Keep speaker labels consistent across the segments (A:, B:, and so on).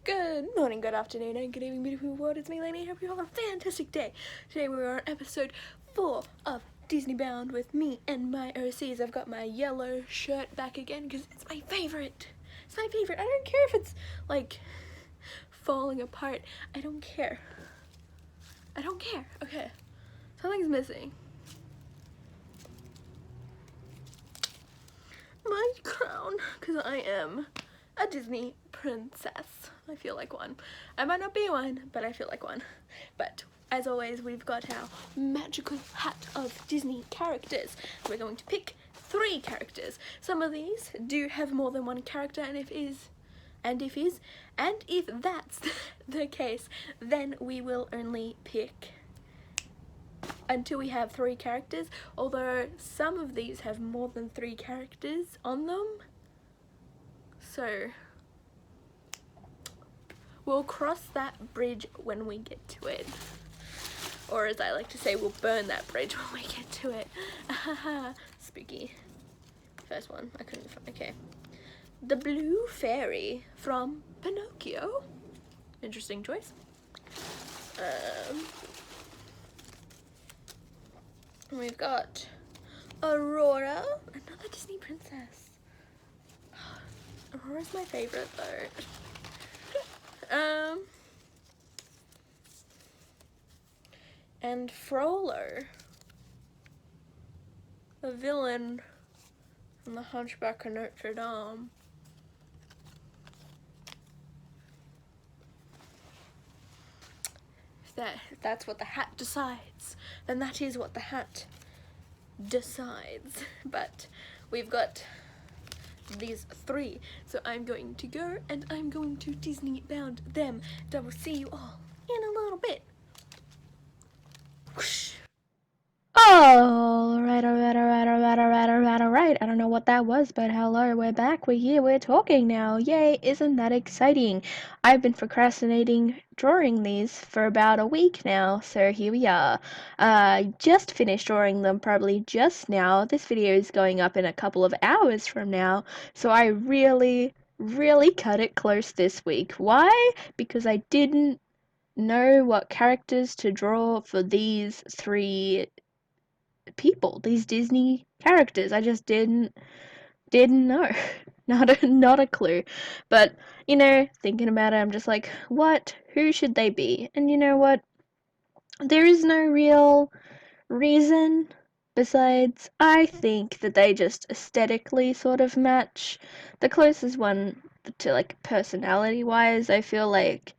A: Good morning, good afternoon, and good evening, beautiful world. It's me, Lainey. I hope you have a fantastic day. Today we are on episode 4 of Disneybound with me and my OCs. I've got my yellow shirt back again because it's my favorite. It's my favorite. I don't care if it's, like, falling apart. I don't care. I don't care. Okay. Something's missing. My crown, because I am a Disney princess. I feel like one. I might not be one, but I feel like one. But as always, we've got our magical hat of Disney characters. We're going to pick 3 characters. Some of these do have more than one character, and if that's the case, then we will only pick until we have 3 characters, although some of these have more than 3 characters on them. So we'll cross that bridge when we get to it. Or as I like to say, we'll burn that bridge when we get to it. Spooky. First one, I couldn't find, okay. The Blue Fairy from Pinocchio. Interesting choice. We've got Aurora, another Disney princess. Aurora's my favorite though. And Frollo, the villain from The Hunchback of Notre Dame. If that's what the hat decides, then that is what the hat decides. But we've got these 3, so I'm going to go and I'm going to Disneybound them, and I will see you all in a little bit. Whoosh.
B: Alright. I don't know what that was, but hello, we're back, we're here, we're talking now. Yay, isn't that exciting? I've been procrastinating drawing these for about a week now, so here we are. Just finished drawing them probably just now. This video is going up in a couple of hours from now, so I really cut it close this week. Why? Because I didn't know what characters to draw for these 3 people, these Disney characters. I just didn't know. Not a clue. But, thinking about it, I'm just like, who should they be? And you know what? There is no real reason besides I think that they just aesthetically sort of match. The closest one to, like, personality wise, I feel like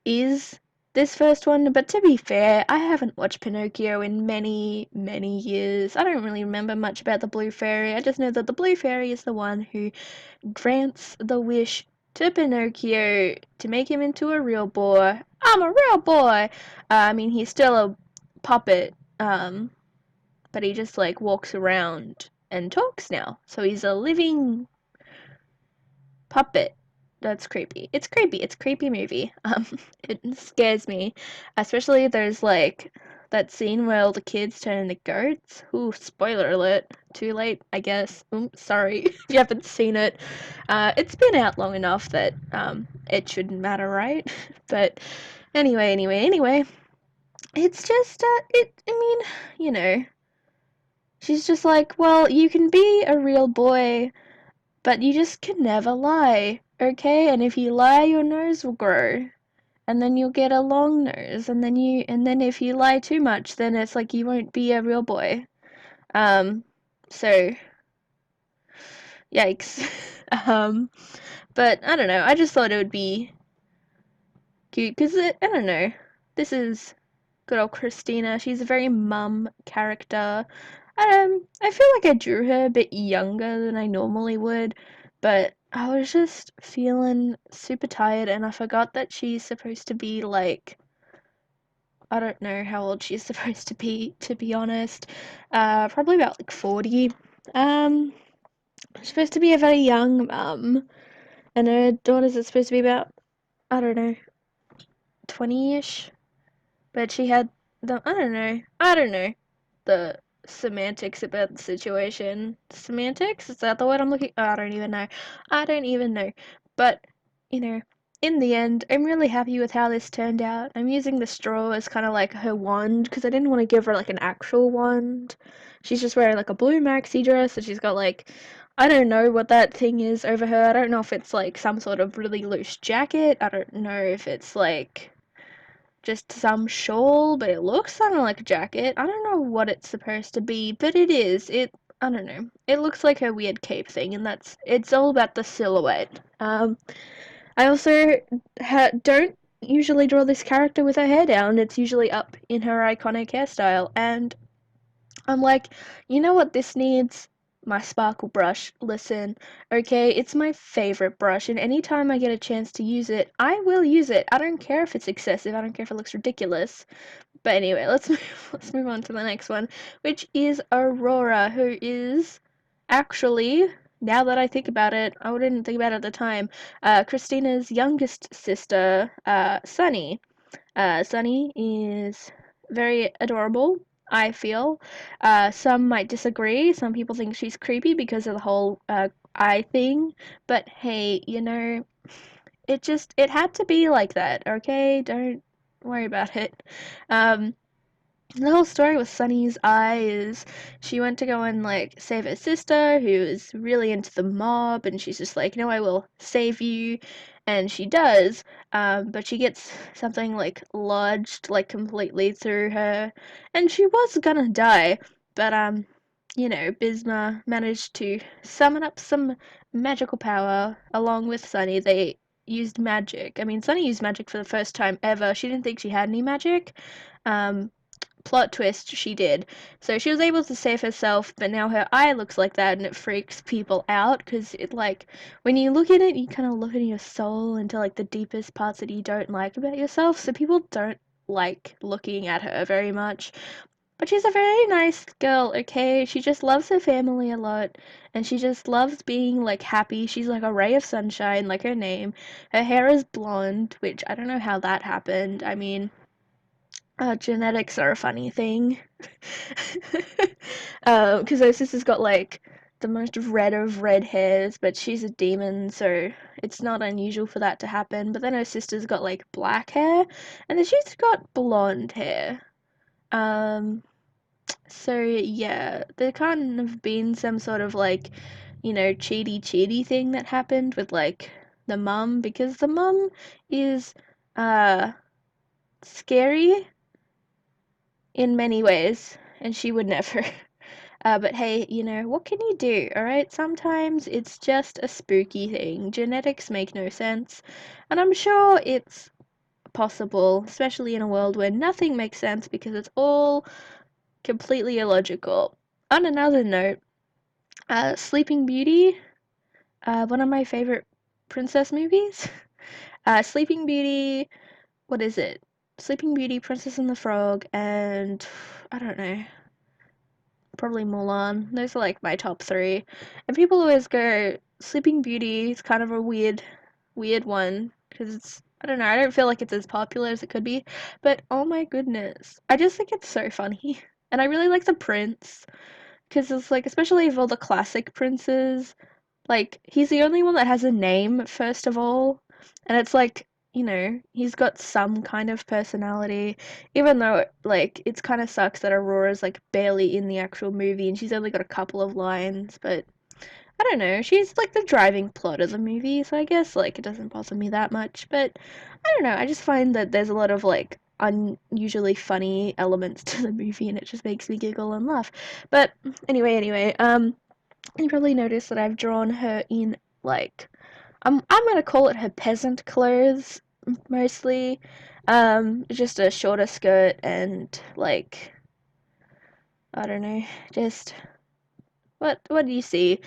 B: is this first one, but to be fair, I haven't watched Pinocchio in many years. I don't really remember much about the Blue Fairy. I just know that the Blue Fairy is the one who grants the wish to Pinocchio to make him into a real boy. I'm a real boy! I mean, he's still a puppet, but he just, like, walks around and talks now. So he's a living puppet. That's creepy. It's creepy. It's a creepy movie. It scares me. Especially there's, like, that scene where all the kids turn into goats. Ooh, spoiler alert. Too late, I guess. Sorry if you haven't seen it. It's been out long enough that, it shouldn't matter, right? But anyway. It's just, she's just like, well, you can be a real boy, but you just can never lie, okay? And if you lie, your nose will grow. And then you'll get a long nose. And then if you lie too much, then it's like you won't be a real boy. So, yikes. But I don't know. I just thought it would be cute because I don't know. This is good old Christina. She's a very mum character. I feel like I drew her a bit younger than I normally would, but I was just feeling super tired and I forgot that she's supposed to be like, I don't know how old she's supposed to be honest. Probably about like 40. She's supposed to be a very young mum, and her daughter's supposed to be about, I don't know, 20-ish. But she had I don't know the semantics about the situation. Semantics? Is that the word I'm looking? Oh, I don't even know. But, you know, in the end, I'm really happy with how this turned out. I'm using the straw as kind of like her wand because I didn't want to give her like an actual wand. She's just wearing like a blue maxi dress and she's got like, I don't know what that thing is over her. I don't know if it's like some sort of really loose jacket. I don't know if it's like just some shawl, but it looks kind of like a jacket. I don't know what it's supposed to be, but it is. I don't know. It looks like a weird cape thing, and it's all about the silhouette. I also don't usually draw this character with her hair down. It's usually up in her iconic hairstyle, and I'm like, you know what this needs? My sparkle brush. Listen, okay, it's my favorite brush, and anytime I get a chance to use it, I will use it. I don't care if it's excessive. I don't care if it looks ridiculous. But anyway, let's move on to the next one, which is Aurora, who is actually, now that I think about it, I didn't think about it at the time, Christina's youngest sister, Sunny. Sunny is very adorable, I feel. Some might disagree. Some people think she's creepy because of the whole eye thing. But hey, it had to be like that, okay? Don't worry about it. Um, the whole story with Sunny's eye is she went to go and like save her sister who is really into the mob, and she's just like, no, I will save you, and she does. But she gets something like lodged like completely through her, and she was gonna die. But Bisma managed to summon up some magical power along with Sunny. They used magic. I mean, Sunny used magic for the first time ever. She didn't think she had any magic. Um, Plot twist, she did. So she was able to save herself, but now her eye looks like that and it freaks people out because it like when you look at it, you kind of look into your soul into like the deepest parts that you don't like about yourself. So people don't like looking at her very much. But she's a very nice girl, okay? She just loves her family a lot and she just loves being like happy. She's like a ray of sunshine, like her name. Her hair is blonde, which I don't know how that happened. I mean, genetics are a funny thing. Because her sister's got like the most red of red hairs, but she's a demon, so it's not unusual for that to happen. But then her sister's got like black hair, and then she's got blonde hair. So yeah, there can't have been some sort of like, cheaty thing that happened with like the mum, because the mum is uh scary in many ways, and she would never. But hey, what can you do, alright? Sometimes it's just a spooky thing. Genetics make no sense, and I'm sure it's possible, especially in a world where nothing makes sense because it's all completely illogical. On another note, Sleeping Beauty, one of my favorite princess movies. Sleeping Beauty, what is it? Sleeping Beauty, Princess and the Frog, and I don't know, probably Mulan. Those are like my top three. And people always go, Sleeping Beauty is kind of a weird one because I don't know, I don't feel like it's as popular as it could be. But oh my goodness, I just think it's so funny. And I really like the prince because it's like, especially of all the classic princes, like, he's the only one that has a name, first of all, and it's like, he's got some kind of personality, even though, like, it's kind of sucks that Aurora's, like, barely in the actual movie and she's only got a couple of lines, but I don't know, she's, like, the driving plot of the movie, so I guess, like, it doesn't bother me that much, but I don't know, I just find that there's a lot of, like, unusually funny elements to the movie and it just makes me giggle and laugh. But anyway, you probably noticed that I've drawn her in like I'm gonna call it her peasant clothes mostly. Just a shorter skirt and like I don't know, just what do you see?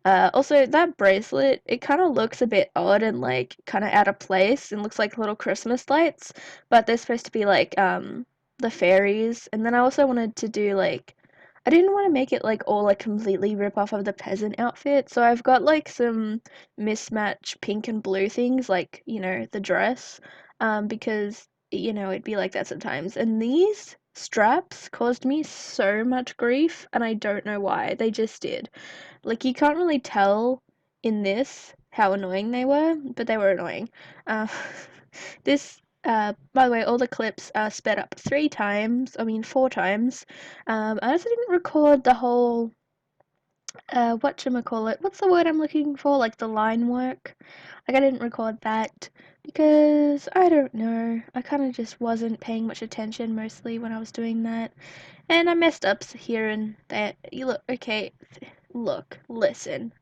B: Also that bracelet, it kind of looks a bit odd and like kind of out of place and looks like little Christmas lights, but they're supposed to be like the fairies. And then I also wanted to do like I didn't want to make it like all like completely rip off of the peasant outfit, so I've got like some mismatch pink and blue things like, the dress, because it'd be like that sometimes. And these straps caused me so much grief, and I don't know why. They just did. Like, you can't really tell in this how annoying they were, but they were annoying. Uh, by the way, all the clips are sped up 4 times. I also didn't record the whole, whatchamacallit, what's the word I'm looking for? Like the line work. Like I didn't record that because, I don't know, I kind of just wasn't paying much attention mostly when I was doing that. And I messed up here and there. You look, okay, look, listen.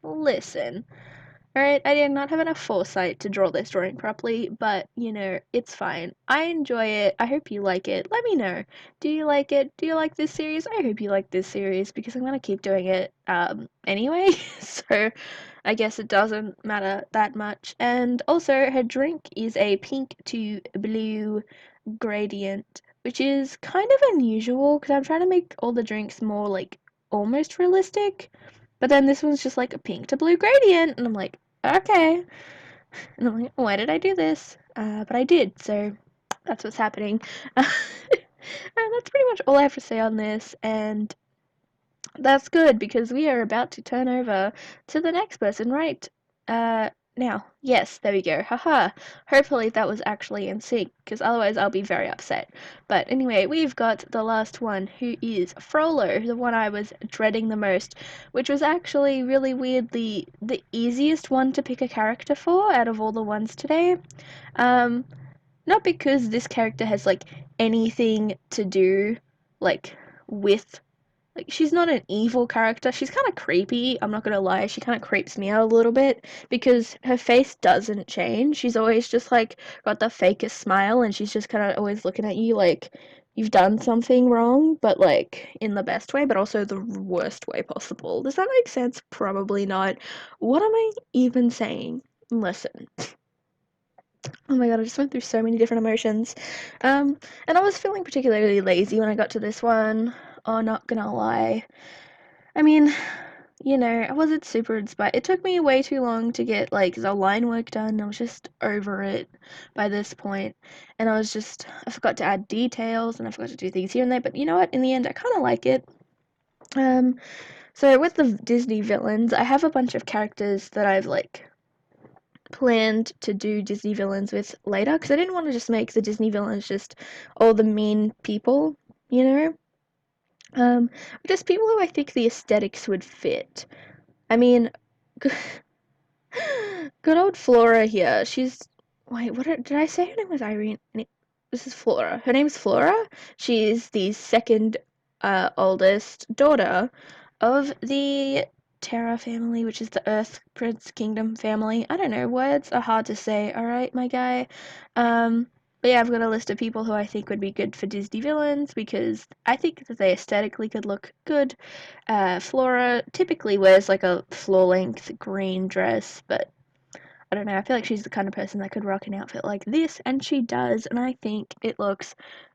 B: Alright, I did not have enough foresight to draw this drawing properly, but, you know, it's fine. I enjoy it. I hope you like it. Let me know. Do you like it? Do you like this series? I hope you like this series, because I'm gonna keep doing it, anyway, so I guess it doesn't matter that much. And also, her drink is a pink to blue gradient, which is kind of unusual, because I'm trying to make all the drinks more, like, almost realistic, but then this one's just like a pink to blue gradient, and I'm like, okay. And I'm like, why did I do this? But I did, so that's what's happening. And that's pretty much all I have to say on this, and that's good because we are about to turn over to the next person right now. Yes, there we go. Haha. Hopefully that was actually in sync, because otherwise I'll be very upset. But anyway, we've got the last one, who is Frollo, the one I was dreading the most, which was actually really weirdly the easiest one to pick a character for out of all the ones today. Um, Not because this character has like anything to do like with, like, she's not an evil character. She's kind of creepy. I'm not gonna lie. She kind of creeps me out a little bit because her face doesn't change. She's always just like got the fakest smile, and she's just kind of always looking at you like you've done something wrong, but like in the best way, but also the worst way possible. Does that make sense? Probably not. What am I even saying? Listen. Oh my god, I just went through so many different emotions. And I was feeling particularly lazy when I got to this one. Oh, not gonna lie. I mean, you know, I wasn't super inspired. It took me way too long to get like the line work done. I was just over it by this point, and I forgot to add details and I forgot to do things here and there. But you know what? In the end, I kind of like it. Um, so with the Disney villains, I have a bunch of characters that I've like planned to do Disney villains with later, because I didn't want to just make the Disney villains just all the mean people, you know. Just people who I think the aesthetics would fit. I mean, good old Flora here. Did I say her name was Irene? This is Flora. Her name's Flora. She is the second oldest daughter of the Terra family, which is the Earth Prince Kingdom family. I don't know, words are hard to say, alright, my guy. But yeah, I've got a list of people who I think would be good for Disney villains because I think that they aesthetically could look good. Flora typically wears like a floor-length green dress, but I don't know, I feel like she's the kind of person that could rock an outfit like this, and she does, and I think it looks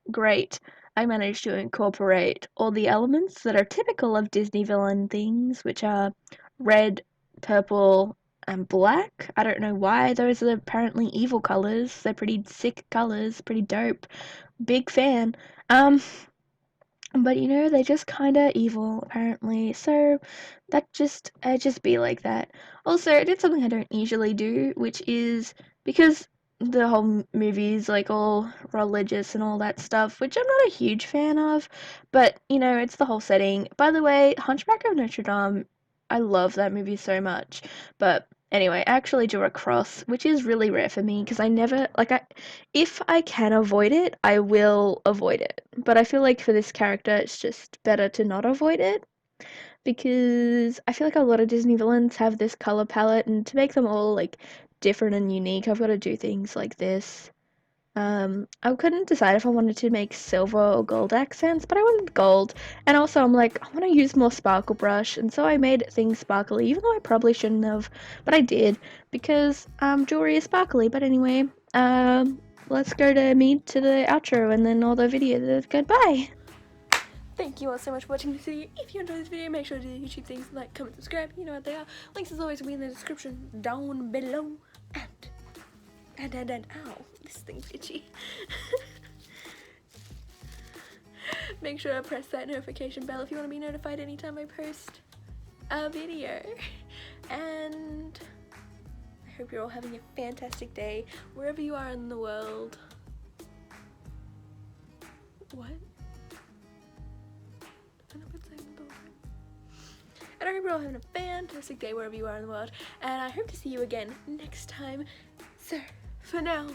B: great. I managed to incorporate all the elements that are typical of Disney villain things, which are red, purple, and black. I don't know why, those are apparently evil colors. They're pretty sick colors, pretty dope. Big fan. But you know, they're just kinda evil, apparently, so I just be like that. Also, I did something I don't usually do, which is because the whole movie is like all religious and all that stuff, which I'm not a huge fan of, but you know, it's the whole setting. By the way, Hunchback of Notre Dame, I love that movie so much, but anyway, I actually drew a cross, which is really rare for me because I never like I if I can avoid it, I will avoid it. But I feel like for this character, it's just better to not avoid it because I feel like a lot of Disney villains have this color palette, and to make them all like different and unique, I've got to do things like this. I couldn't decide if I wanted to make silver or gold accents, but I wanted gold. And also, I'm like, I want to use more sparkle brush, and so I made things sparkly, even though I probably shouldn't have, but I did because jewelry is sparkly. But anyway, let's go to the outro and then all the videos. Goodbye.
A: Thank you all so much for watching this video. If you enjoyed this video, make sure to do the YouTube things like, comment, subscribe. You know what they are. Links as always will be in the description down below. And ow, this thing's itchy. Make sure to press that notification bell if you want to be notified anytime I post a video. And I hope you're all having a fantastic day wherever you are in the world. What? I've been saying the whole time. And I hope you're all having a fantastic day wherever you are in the world. And I hope to see you again next time. So, for now,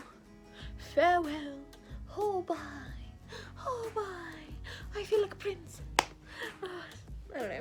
A: farewell. Oh, bye. Oh, bye. I feel like a prince. I don't know.